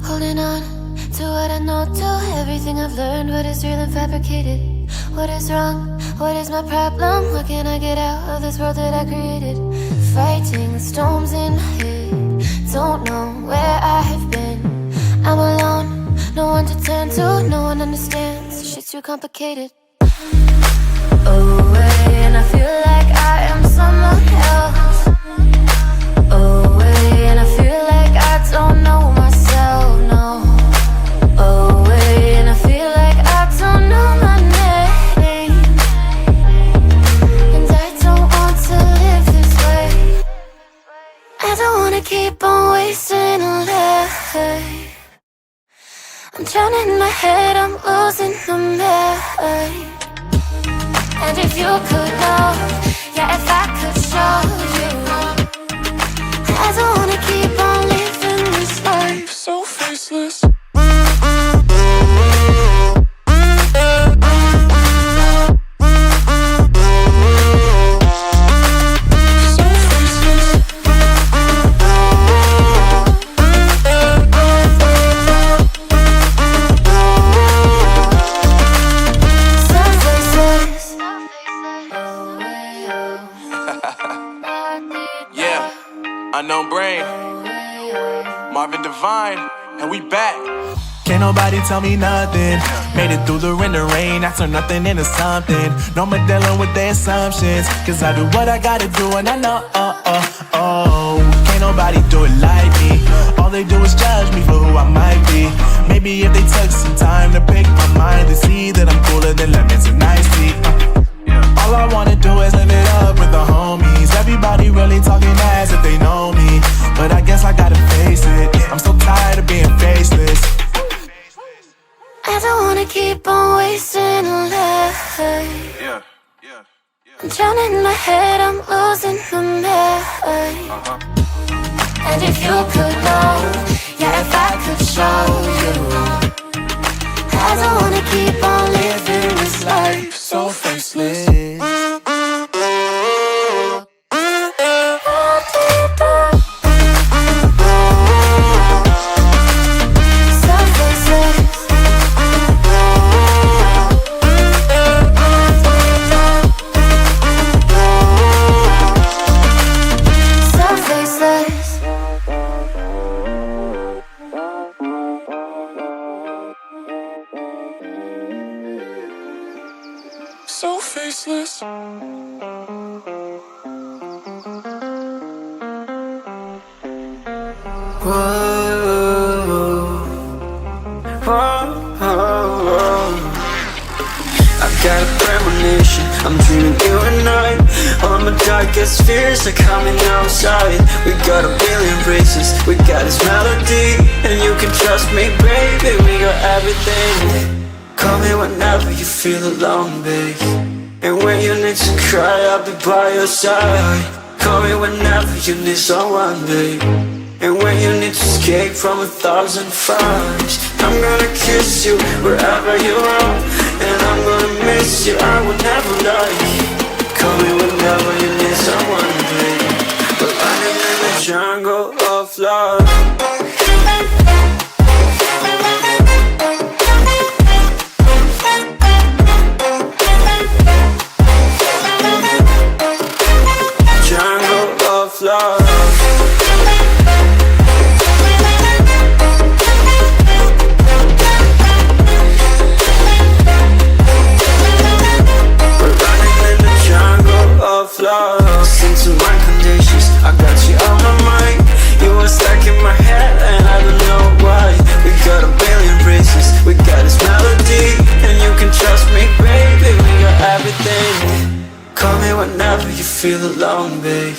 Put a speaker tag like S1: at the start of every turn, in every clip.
S1: Holding on to what I know, to everything I've learned. What is real and fabricated? What is wrong? What is my problem? What can I get out of this world that I created? Fighting the storms in my head. Don't know where I have been. I'm alone, no one to turn to. No one understands, shit's too complicated. Away, and I feel like I am someone else. Away, and I feel like I don't know myself, no. Away, and I feel like I don't know my name. And I don't want to live this way. I don't wanna keep on wasting a life. I'm drowning in my head, I'm losing the mind. And if you could know, yeah, if I could show you, I don't wanna keep on living this life so faceless.
S2: Unknown brain, Marvin Divine, and we back.
S3: Can't nobody tell me nothing. Made it through the rain and rain, I turn nothing into something. No more dealing with their assumptions, cause I do what I gotta do and I know, can't nobody do it like me. All they do is judge me for who I might be. Maybe if they took some time to pick my mind, they see that I'm cooler than lemons and iced tea. All I wanna do is live it up with the homies. Everybody really talking as if they know me, but I guess I gotta face it. I'm so tired of being faceless.
S1: I don't wanna keep on wasting a life. I'm drowning in my head, I'm losing the mind. And if you could know, yeah, if I could show you, I don't wanna keep on living this life so faceless.
S2: So faceless.
S4: I've got a premonition, I'm dreaming you and I. All my darkest fears are coming outside. We got a billion races, we got this melody, and you can trust me, baby, we got everything. Call me whenever you feel alone, babe. And when you need to cry, I'll be by your side. Call me whenever you need someone, babe. And when you need to escape from 1,000 fires, I'm gonna kiss you wherever you are. And I'm gonna miss you, I will never lie. Call me whenever you need someone, babe. We're running in the jungle of love. Love. We're running in the jungle of love. Listen to my conditions, I got you on my mind. You were stuck in my head and I don't know why. We got a billion races, we got this melody, and you can trust me, baby, we got everything. Call me whenever you feel alone, babe.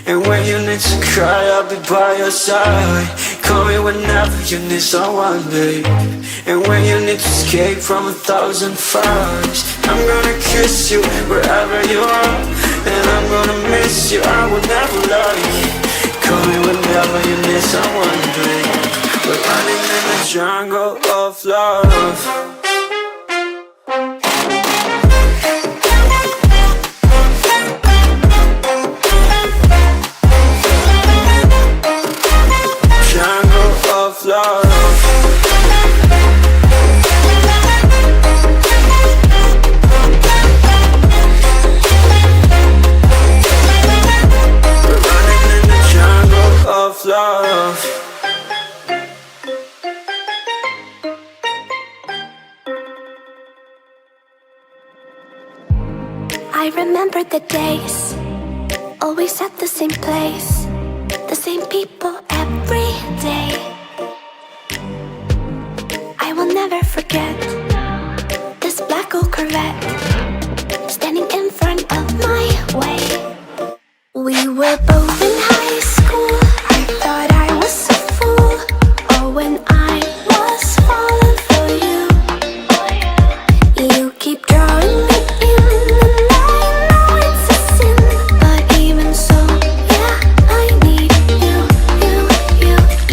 S4: And when you need to cry, I'll be by your side. Call me whenever you need someone, babe. And when you need to escape from 1,000 fires, I'm gonna kiss you wherever you are. And I'm gonna miss you, I will never lie. Call me whenever you need someone, babe. We're running in the jungle of love. Love.
S1: I remember the days, always at the same place, the same people every day. I will never forget this black old Corvette standing in front of my way. We were both in high school. I thought I was a fool. Oh, when I was falling for you. You keep drawing me in, and I know it's a sin, but even so, yeah, I need you.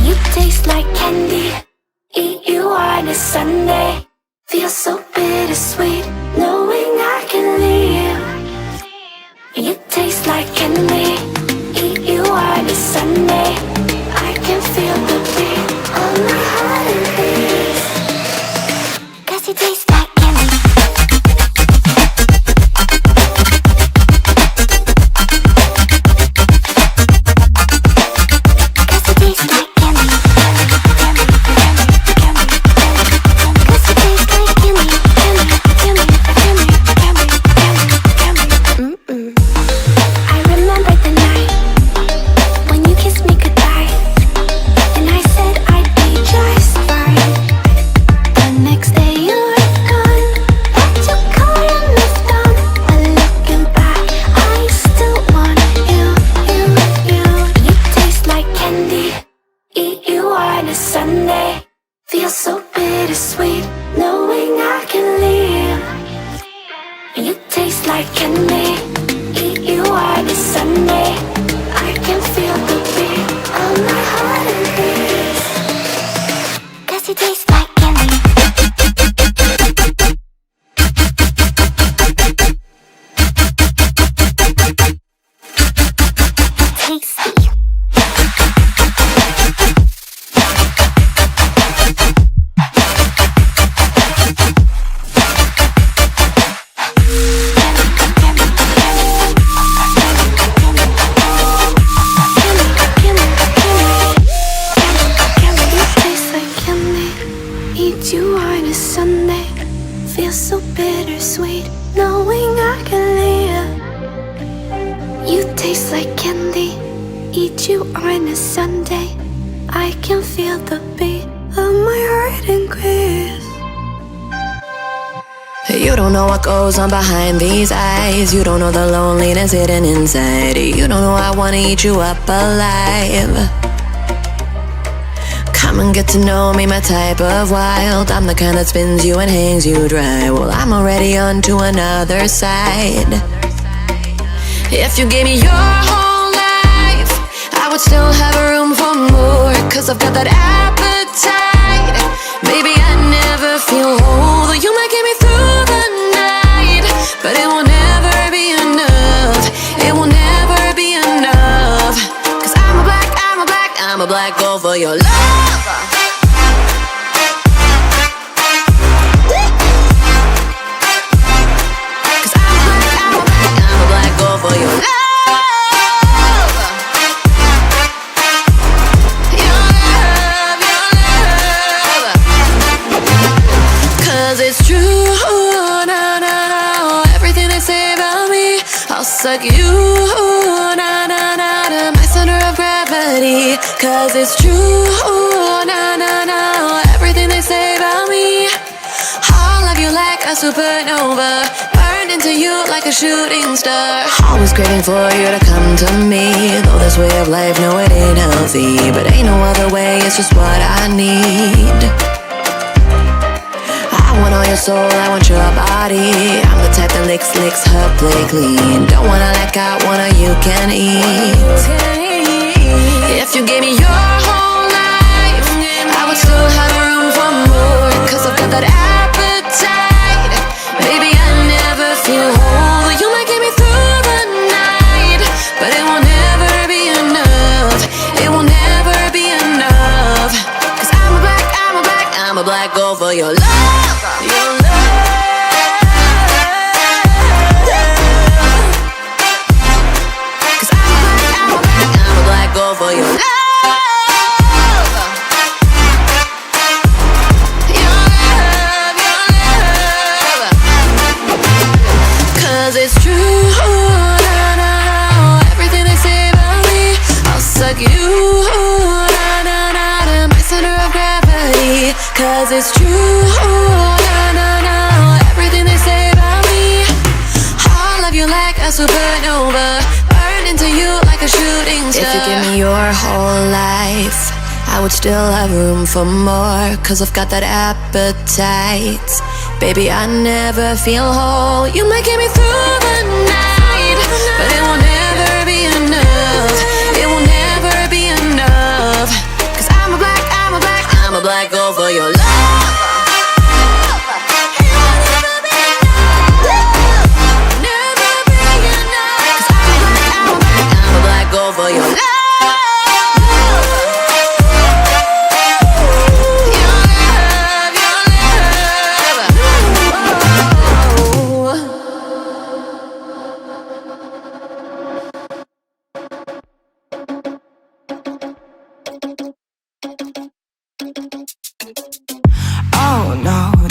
S1: You taste like candy. Eat you on a Sunday. Feel so bittersweet, knowing I can leave. You taste like candy. Eat you on a Sunday. I can feel the beat of my heart and beats. 'Cause you taste like candy. I remember the night when you kissed me goodbye, and I said I'd be just fine. The next day you were gone, packed your car and moved on. But looking back, I still want you. You taste like candy. Eat you on a Sunday. Feel so bittersweet, knowing I can leave. You taste like candy. Eat you on a Sunday. I can feel the beat of my heart and beats. 'Cause you taste like candy. Tasty. Eat you on a Sunday. Feel so bittersweet, knowing I can leave. You taste like candy. Eat you on a Sunday. I can feel the beat of my heart increase.
S5: You don't know what goes on behind these eyes. You don't know the loneliness hidden inside. You don't know I wanna eat you up alive. Come and get to know me, my type of wild. I'm the kind that spins you and hangs you dry. Well, I'm already on to another side. If you gave me your whole life, I would still have room for more. 'Cause I've got that appetite. Maybe I never feel whole. You might get me through the night, but it will never be enough. It will never be enough. 'Cause I'm a black girl for your love. 'Cause I'm a black girl for your love. Your love. 'Cause it's true, no, everything they say about me. I'll suck you, no, my center of gravity. 'Cause it's true, no, everything they say about me. I'll love you like a supernova, burned into you like a shooting star. Always craving for you to come to me. Though this way of life, no, it ain't healthy, but ain't no other way, it's just what I need. I want all your soul, I want your body. I'm the type that licks her plate clean. Don't wanna let go, wanna you can eat. If you gave me your whole life, I would still have room for more. 'Cause I've got that appetite. Baby, I never feel whole. You might get me through the night, but it will never be enough. It will never be enough. 'Cause I'm a black girl for your love. Your love. 'Cause I'm a black girl for your love. Your love. 'Cause it's true. 'cause it's true. No, everything they say about me. I'll love you like a supernova, burn into you like a shooting star. If you give me your whole life, I would still have room for more, 'cause I've got that appetite. Baby, I never feel whole. You might get me through the night, but it will never be enough. It will never be enough, 'cause I'm a black girl for your love. Never be enough, 'cause I'm a black girl for your love.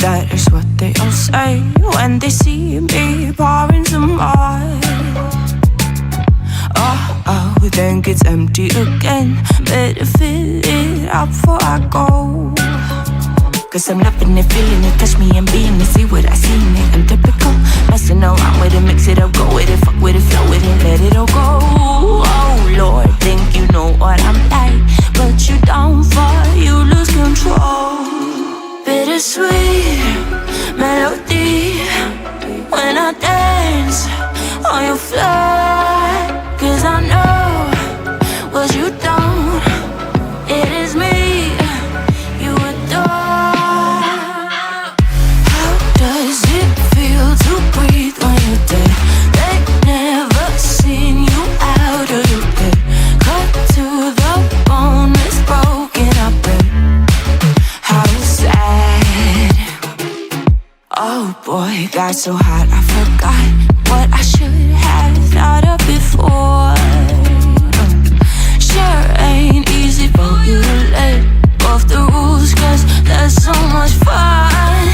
S6: That is what they all say when they see me pouring some more. Oh, think it's empty again. Better fill it up before I go. 'Cause I'm loving it, feeling it, touch me and being it. See what I see in it, I'm typical. Messing around with it, mix it up, go with it, fuck with it, flow with it, let it all go. Oh Lord, think you know what I'm like, but you don't fall, you lose control. Bittersweet melody when I dance on your floor. 'Cause I know what you don't, it is me you adore. How does it feel to breathe when you're dead? They never seen you out of your bed. Cut to the bone, it's broken up and how sad. Oh boy, got so hot I forgot what I should have thought of before. Sure ain't easy for you to let off the rules, 'cause there's so much fun.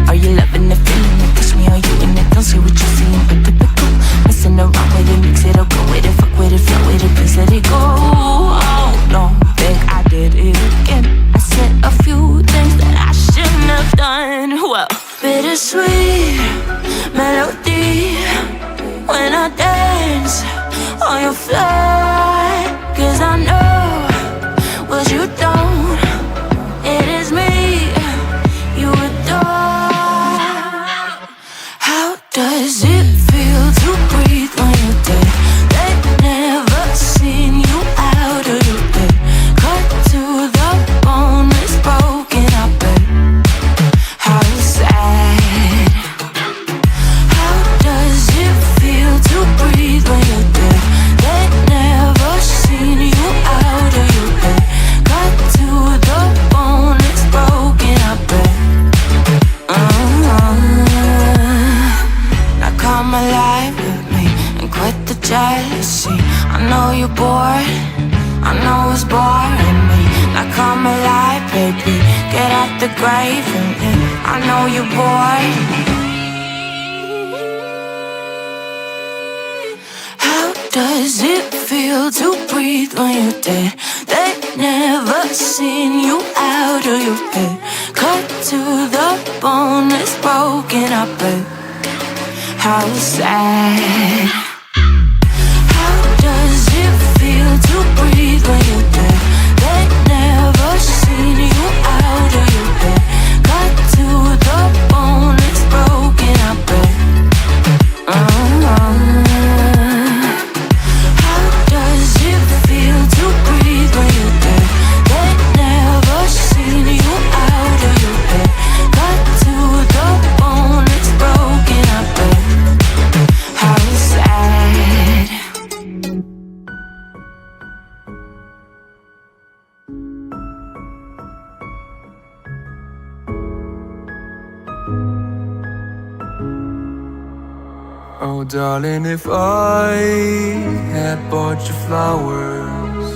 S6: Are you loving the feeling it? Push me, are you in it? Don't say what you're seeing, but typical. Messing around with it, mix it up, go with it, fuck with it, flow with it, please let it go. Oh no, think I did it again. I said a few things that I shouldn't have done. Well, bittersweet melody when I dance on your floor. 'Cause I know what you don't, it is me you adore. How does it feel to breathe when you're dead? They never seen you out of your bed. Cut to the bone, it's broken up and how sad. How does it feel to breathe when you're dead? They never seen you out of your bed. Cut to the bone, it's broken up and now come alive with me and quit the jealousy. I know you're bored, I know it's boring me. Now come alive, baby, get out the grave with me. I know you're bored. How does it feel to breathe when you're dead? They never seen you out of your bed. Cut to the bone, it's broken up and how sad. How does it feel to breathe when you're dead? They never seen you out of your bed. Cut to the bone, it's broken up and how does it feel to breathe when you're dead? They never seen you out of your bed. Cut to the bone, it's broken up and how sad.
S7: Oh darling, if I had bought you flowers,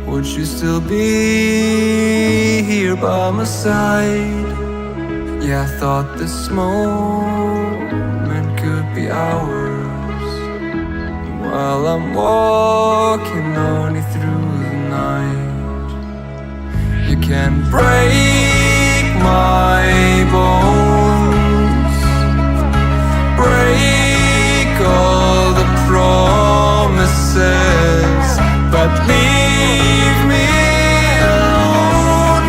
S7: would you still be here by my side? Yeah, I thought this moment could be ours, while I'm walking on you through the night. You can break my bones, break all the promises, but leave me alone.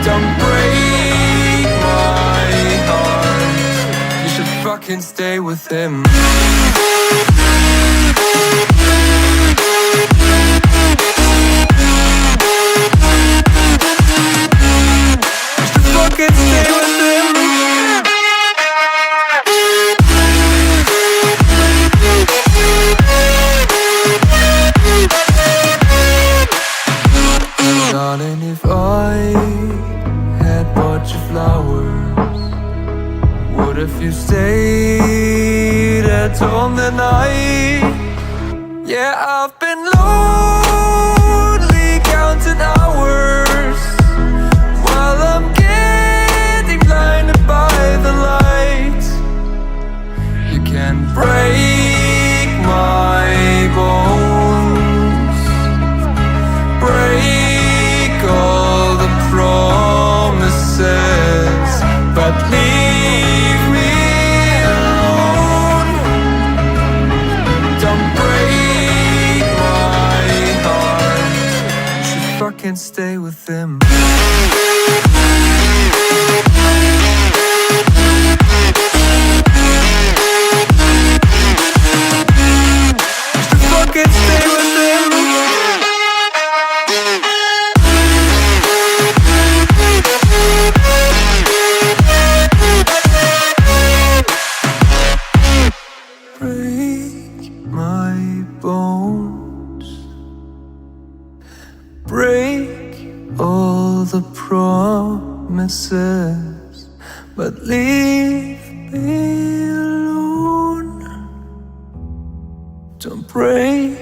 S7: Don't break my heart. You should fucking stay with him. Fucking stay with him. Darling, if I had bought you flowers, what if you stayed at home the night? Yeah, I've been lonely counting hours while I'm getting blinded by the light. You can break my bones, break all the promises, but leave me alone. Don't break my heart. You should fucking stay with him. Fucking stay with him. Break my bones, break all the promises, but leave me alone. Don't break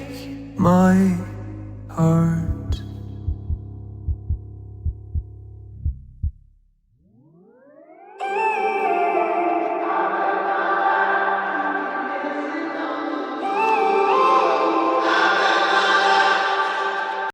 S7: my heart.